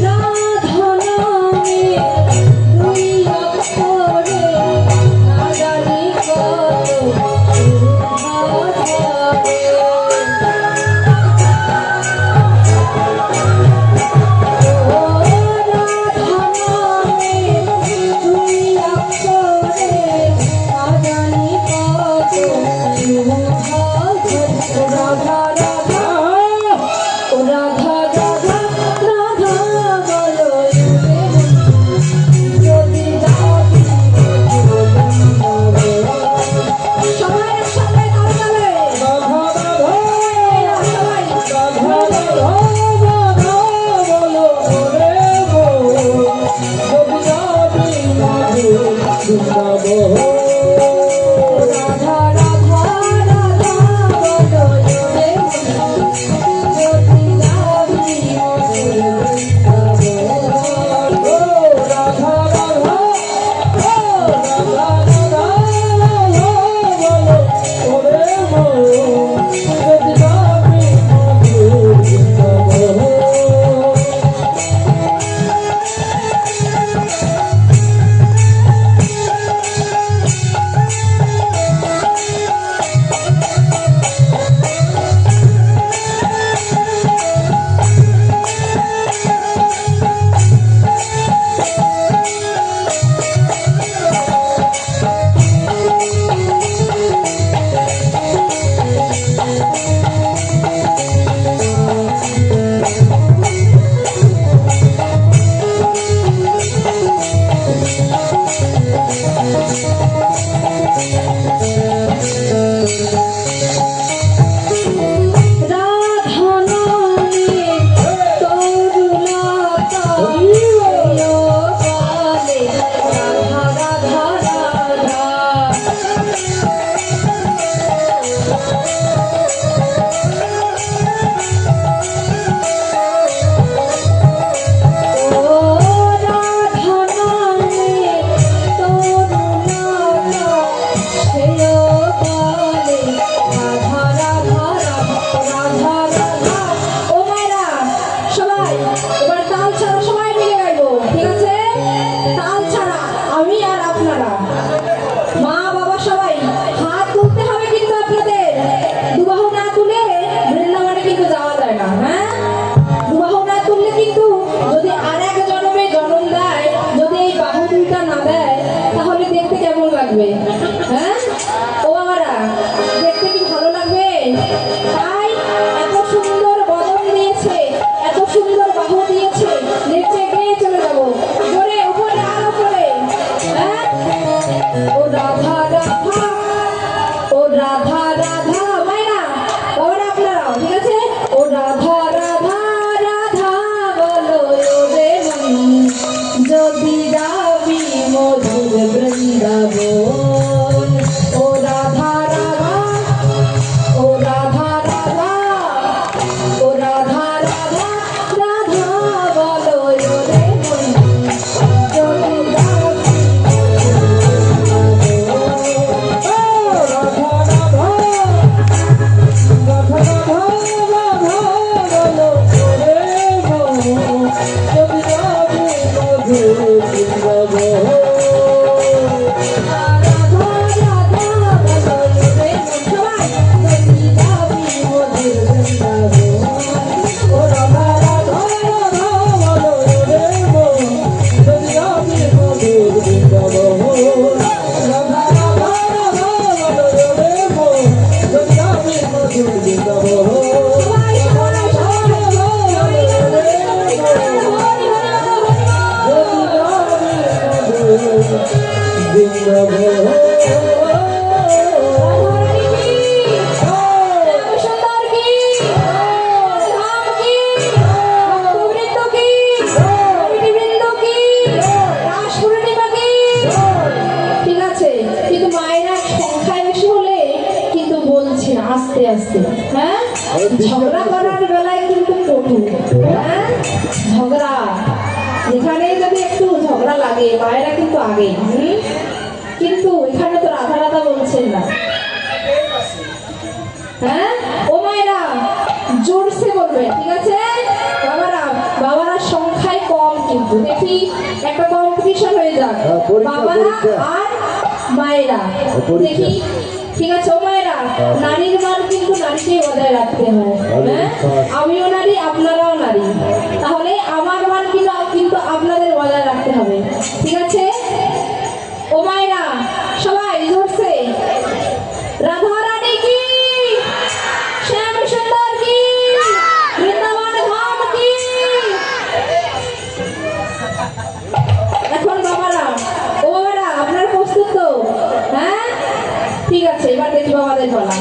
রাধা নামে তাল ছাড়া আমি আর আপনারা মা বাবা সবাই হাত তুলতে হবে, কিন্তু আপনাদের দুবাহু না তুলে বৃন্দাবনে কিন্তু যাওয়া যায় না। হ্যাঁ, দুবাহু না তুললে কিন্তু যদি আর এক জন্মে জন্ম দেয়, যদি এই বাহু দুইটা না দেয়, তাহলে দেখতে কেমন লাগবে? হ্যাঁ ও বাবারা, দেখতে কি ভালো লাগবে? তাই এত সুন্দর বদন দিয়েছে, এত সুন্দর বাহু দিয়েছে, নিচে গিয়ে চলে যাবো জোরে, উপরে আর উপরে। হ্যাঁ, ও রাধা রাধা, ও রাধা রাধা, মাইনা বাবারা আপনারাও ঠিক আছে। ও রাধা রাধা রাধা বলো রে মন, যদি যাবি মধুর বৃন্দাবন। ও রাধা রাধা, ও রাধা রাধা, ও রাধা রাধা রাধা বলো রে মন, যদি যাবি আস্তে আস্তে। হ্যাঁ, ঝগড়া করার বেলায় কিন্তু কটু। হ্যাঁ, ঝগড়া এখানে যদি একটু ঝগড়া লাগে, মায়েরা কিন্তু আগে। কিন্তু এখানে তো রাধা রাধা বলছেন না। হ্যাঁ, ও মায়েরা জোরসে বলবে, ঠিক আছে? বাবারা, বাবারা সংখ্যায় কম, কিন্তু দেখি একটা কম্পিটিশন হয়ে যাক, বাবারা আর মায়েরা, দেখি ঠিক আছে? ও মায়েরা, নারীর মান কিন্তু নারীকেই বজায় রাখতে হয়। হ্যাঁ, আমিও নারী, আপনারাও নারী, তাহলে আমার মান কিন্তু আপনাদের বজায় রাখতে হবে, ঠিক আছে? ও মায়েরা সবাই ধরছে, রাধা রানী কি, শ্যাম সুন্দর কি, বৃন্দাবন ধাম কি। এখন বাবারা, ও বাবারা আপনার প্রস্তুত তো? হ্যাঁ, ঠিক আছে, এবার দেখি বাবাদের বলা।